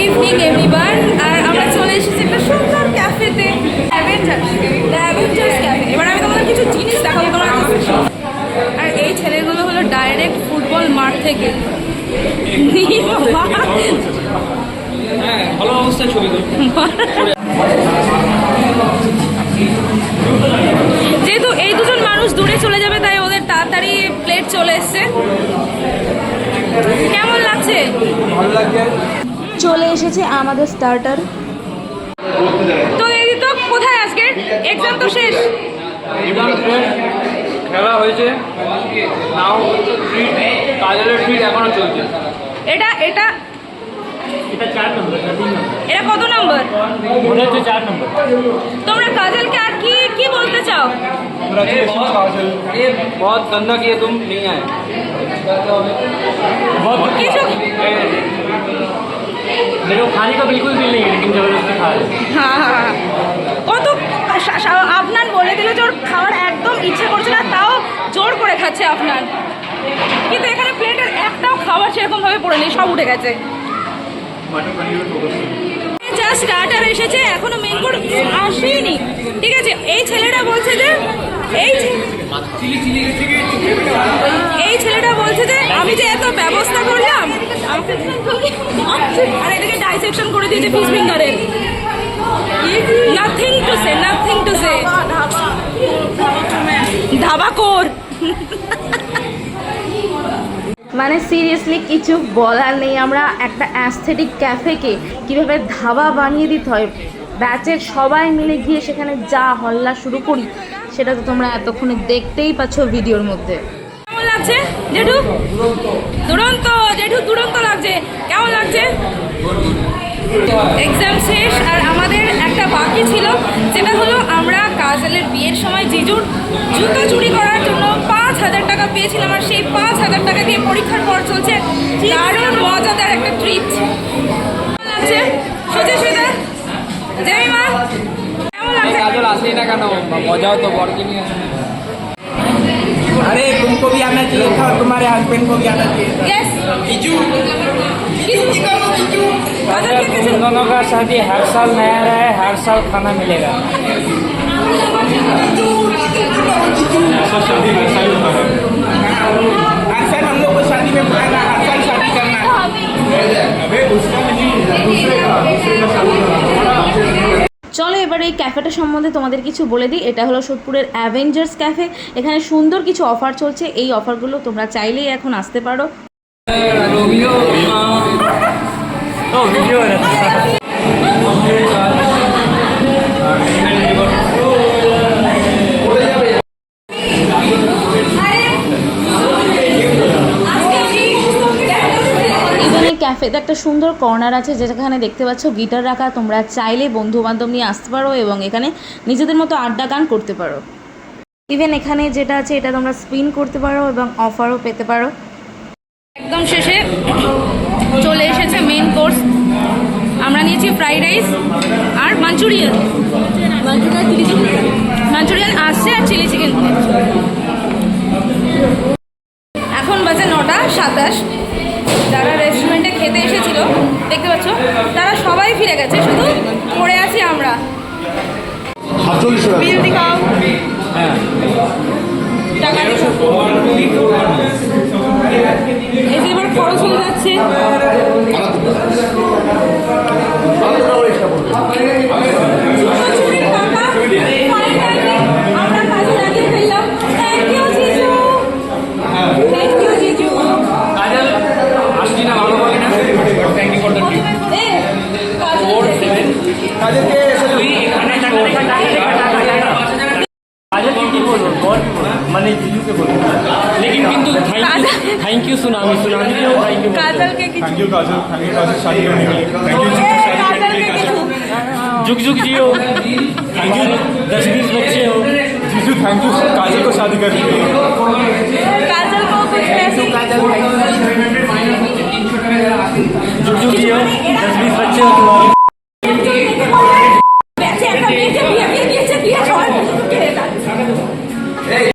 Evening everyone. আর আমরা চলে এসেছি একটা সুন্দর ক্যাফেতে, অ্যাভেঞ্জার্স ক্যাফে। এবার আমি তোমাদের কিছু জিনিস দেখাবো তোমরা। আর এই ছেলেগুলো হলো ডাইরেক্ট ফুটবল মাঠ থেকে। ভালো অবস্থায় ছবি যেহেতু এই দুজন মানুষ দূরে চলে যাবে তাই ওদের তাড়াতাড়ি প্লেট চলে এসছে। কেমন লাগছে? ভালো লাগছে। চলে এসেছে আমাদের স্টার্টার। তো এই তো কোথায় আজকের এক্সাম তো শেষ, খেলা হয়েছে, নাও ট্রিট, কাজলের ট্রিট এখনো চলছে। এটা এটা এটা 4 নম্বর, এটা 3 নম্বর। এটা কত নম্বর? মনে হচ্ছে 4 নম্বর। তোমরা কাজলকে আর কি কি বলতে চাও? बहुत गंदा किए तुम, नहीं आए। बहुत কিছু मेरे को खाने का बिल्कुल दिल नहीं है, लेकिन जबरदस्ती खा रहे। হ্যাঁ হ্যাঁ কত আপনার বলে দিল যে ওর খাওয়ার একদম ইচ্ছে করছে না, তাও জোর করে খাচ্ছে আপনার। কিন্তু এখানে প্লেটের একটাও খাবার সেরকম ভাবে পড়ে নেই, সব উঠে গেছে। যা স্টার্টার এসেছে এখনো মেন কোর্স আসেনি, ঠিক আছে। এই ছেলেটা বলছে যে এই ছেলেটা বলছে যে আমি যে এত ব্যবস্থা করলাম, আর এটাকে ডাইসেকশন করে দিয়েছে ফিশ ফিঙ্গারের। Nothing to say, nothing to say. ধাবাকোর। মানে সিরিয়াসলি কিছু বলার নেই। আমরা একটা অ্যাস্থেটিক ক্যাফেকে কীভাবে ধাবা বানিয়ে দিতে হয়, ব্যাচের সবাই মিলে গিয়ে সেখানে যা হল্লা শুরু করি সেটা তো তোমরা এতক্ষণে দেখতেই পাচ্ছ ভিডিওর মধ্যে। কেমন লাগছে জেঠু? দুরন্ত জেঠু, দুরন্ত লাগছে। কেমন লাগছে? এক্সাম শেষ আর আমাদের একটা বাকি ছিল, যেটা হলো আমরা কাজলের বিয়ের সময় জিজুর জুতো চুরি করার জন্য 5,000 টাকা পেয়েছিলাম। আর সেই 5,000 টাকা দিয়ে পরীক্ষার পর চলছে দারুণ মজাদার একটা ট্রিট। কেমন লাগছে সুচিস্মিতা, জেমিমা? কেমন লাগছে? काजल আসেই না কেন? মজাও তো বরকে নিয়ে। अरे तुमको भी आना चाहिए था और तुम्हारे हस्बैंड को भी आना चाहिए था। यस जीजू काजल के तुम दोनों का शादी हर साल नया रहा है, हर साल खाना मिलेगा। ऐसा शादी वैसा ही होता है। हर साल हम लोग को शादी में बुलाना, हर साल शादी करना। अबे उसका नहीं, दूसरे का शादी करना। চলো এবার এই ক্যাফেটা সম্বন্ধে তোমাদের কিছু বলে দিই। এটা হলো সোদপুরের অ্যাভেঞ্জার্স ক্যাফে। এখানে সুন্দর কিছু অফার চলছে। এই অফারগুলো তোমরা চাইলেই এখন আসতে পারো। ক্যাফেতে একটা সুন্দর কর্নার আছে যেখানে দেখতে পাচ্ছ গিটার রাখা। তোমরা চাইলে বন্ধু বান্ধব নিয়ে আসতে পারো এবং এখানে নিজেদের মতো আড্ডা গান করতে পারো। ইভেন এখানে যেটা আছে এটা তোমরা স্পিন করতে পারো এবং অফারও পেতে পারো। একদম শেষে চলে এসেছে মেন কোর্স। আমরা নিয়েছি ফ্রাইড রাইস আর মাঞ্চুরিয়ান। মাঞ্চুরিয়ান আসছে আর চিলি চিকেন। এখন বাজে 9:27। যারা রেস্টুরেন্টে খেতে এসেছিল দেখতে পাচ্ছ তারা সবাই ফিরে গেছে, শুধু পড়ে আছি আমরা। বিল দিখাও। টাকা এই যে এবার খরচ হয়ে যাচ্ছে। আমরা কাজে লাগিয়ে ফেললাম। থ্যাংক ইউ জিজু, থ্যাংক ইউ জিজু। काजल আসছি না, ভালো বলি না। Thank you for the tip. 4-7 Kajal के তুই এখানে টাকা দেখা काजल কি বলবো? बहुत মানে জিজুকে বলবো, लेकिन কিন্তু थैंक यू सुनामी को थैंक यू। काजलকে কিছু थैंक यू काजल शादी करने के लिए। थैंक यू काजलকে কিছু जुग जुग जियो। थैंक यू 10-20 बच्चे हो। जीजू थैंक यू काजल को शादी करने के लिए।